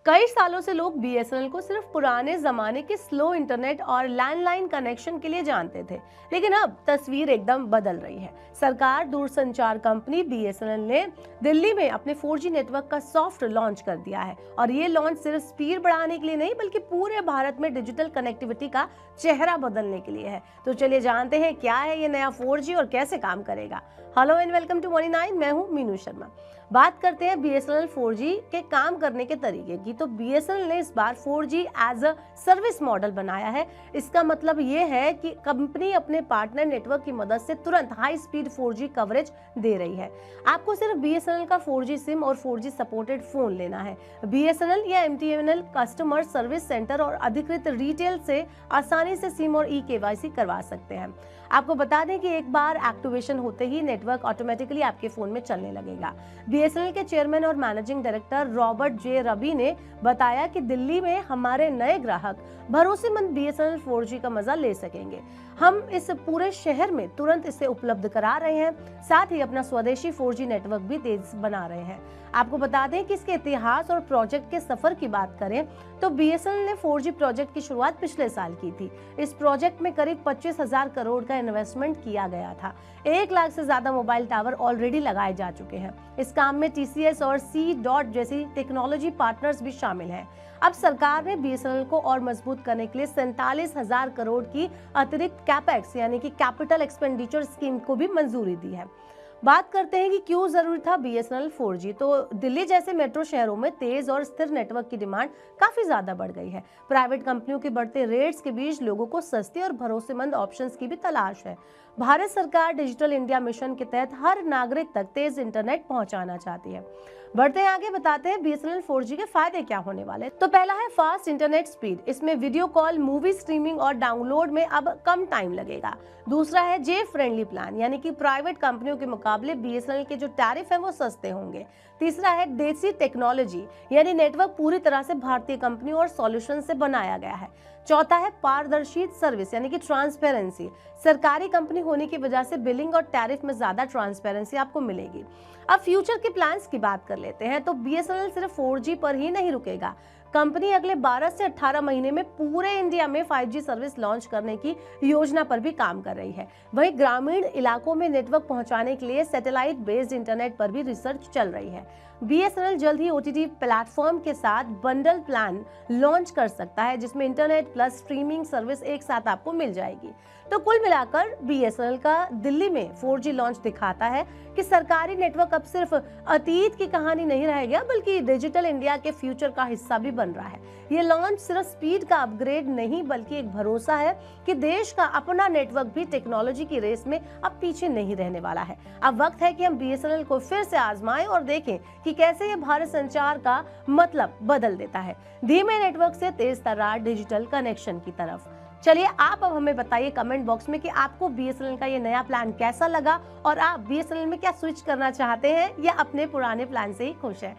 कई सालों से लोग बीएसएनएल को सिर्फ पुराने जमाने के स्लो इंटरनेट और लैंडलाइन कनेक्शन के लिए जानते थे, लेकिन अब तस्वीर एकदम बदल रही है। सरकार दूरसंचार कंपनी बीएसएनएल ने दिल्ली में अपने 4G नेटवर्क का सॉफ्ट लॉन्च कर दिया है और ये लॉन्च सिर्फ स्पीड बढ़ाने के लिए नहीं बल्कि पूरे भारत में डिजिटल कनेक्टिविटी का चेहरा बदलने के लिए है। तो चलिए जानते हैं क्या है ये नया 4G और कैसे काम करेगा। Hello and welcome to money 9। मैं हूँ मीनू शर्मा। बात करते हैं बीएसएनएल 4G के काम करने के तरीके की। तो बीएसएनएल ने इस बार 4G as a service model बनाया है। इसका मतलब ये है कि कंपनी अपने पार्टनर नेटवर्क की मदद से तुरंत हाई स्पीड 4G कवरेज दे रही है। आपको सिर्फ बीएसएनएल का 4G सिम और 4G सपोर्टेड फोन लेना है। बीएसएनएल या एमटीएनएल कस्टमर सर्विस सेंटर और अधिकृत रिटेल से आसानी से सिम और ई-केवाईसी करवा सकते हैं। आपको बता दें कि एक बार एक्टिवेशन होते ही नेटवर्क ऑटोमेटिकली आपके फोन में चलने लगेगा। बीएसएनएल के चेयरमैन और managing director Robert J Ravi ने बताया कि दिल्ली में हमारे नए ग्राहक भरोसेमंद बीएसएनएल 4G का मजा ले सकेंगे। हम इस पूरे शहर में तुरंत इसे उपलब्ध करा रहे हैं, साथ ही अपना स्वदेशी 4G नेटवर्क भी तेज बना रहे हैं। आपको बता दें कि इसके इतिहास और प्रोजेक्ट के सफर की बात करें तो बीएसएनएल ने 4G प्रोजेक्ट की शुरुआत पिछले साल की थी। इस प्रोजेक्ट में करीब 25,000 करोड़ का इन्वेस्टमेंट किया गया था। 1 लाख से ज्यादा मोबाइल टावर ऑलरेडी लगाए जा चुके हैं। इस काम में टीसीएस और सी डॉट जैसी टेक्नोलॉजी पार्टनर्स भी शामिल हैं। अब सरकार ने बीएसएनएल को और मजबूत करने के लिए 47,000 करोड़ की अतिरिक्त कैपेक्स यानी कि कैपिटल एक्सपेंडिचर स्कीम को भी मंजूरी दी है। बात करते हैं कि क्यों जरूरी था बीएसएनएल 4G। तो दिल्ली जैसे मेट्रो शहरों में तेज और स्थिर नेटवर्क की डिमांड काफी ज्यादा बढ़ गई है। प्राइवेट कंपनियों के बढ़ते रेट्स के बीच लोगों को सस्ते और भरोसेमंद ऑप्शंस की भी तलाश है। भारत सरकार डिजिटल इंडिया मिशन के तहत हर नागरिक तक तेज इंटरनेट पहुंचाना चाहती है। बढ़ते हैं आगे, बताते हैं बीएसएनएल 4G के फायदे क्या होने वाले। तो पहला है फास्ट इंटरनेट स्पीड। इसमें वीडियो कॉल, मूवी स्ट्रीमिंग और डाउनलोड में अब कम टाइम लगेगा। दूसरा है जे फ्रेंडली प्लान, यानी कि प्राइवेट कंपनियों के मुकाबले बीएसएनएल के जो टैरिफ है वो सस्ते होंगे। तीसरा है देसी टेक्नोलॉजी, यानी नेटवर्क पूरी तरह से भारतीय कंपनियों और सॉल्यूशन से बनाया गया है। चौथा है पारदर्शी सर्विस, यानी कि ट्रांसपेरेंसी। सरकारी कंपनी होने की वजह से बिलिंग और टैरिफ में ज्यादा ट्रांसपेरेंसी आपको मिलेगी। अब फ्यूचर के प्लान्स की बात कर लेते हैं। तो बीएसएनएल सिर्फ 4G पर ही नहीं रुकेगा। कंपनी अगले 12 से 18 महीने में पूरे इंडिया में 5G सर्विस लॉन्च करने की योजना पर भी काम कर रही है। वहीं ग्रामीण इलाकों में नेटवर्क पहुंचाने के लिए सैटेलाइट बेस्ड इंटरनेट पर भी रिसर्च चल रही है। बीएसएनएल जल्द ही ओटीटी प्लेटफॉर्म के साथ बंडल प्लान लॉन्च कर सकता है, जिसमें इंटरनेट प्लस स्ट्रीमिंग सर्विस एक साथ आपको मिल जाएगी। तो कुल मिलाकर बीएसएनएल का दिल्ली में 4G लॉन्च दिखाता है कि सरकारी नेटवर्क अब सिर्फ अतीत की कहानी नहीं रह गया बल्कि डिजिटल इंडिया के फ्यूचर का हिस्सा भी बन रहा है। ये लॉन्च सिर्फ स्पीड का अपग्रेड नहीं बल्कि एक भरोसा है कि देश का अपना नेटवर्क भी टेक्नोलॉजी की रेस में अब पीछे नहीं रहने वाला है। अब वक्त है कि हम बीएसएनएल को फिर से आजमाएं और देखें कि कैसे ये भारत संचार का मतलब बदल देता है, धीमे नेटवर्क से तेज तर्रार डिजिटल कनेक्शन की तरफ। चलिए आप अब हमें बताइए कमेंट बॉक्स में कि आपको बीएसएनएल का ये नया प्लान कैसा लगा और आप बीएसएनएल में क्या स्विच करना चाहते हैं या अपने पुराने प्लान से ही खुश हैं।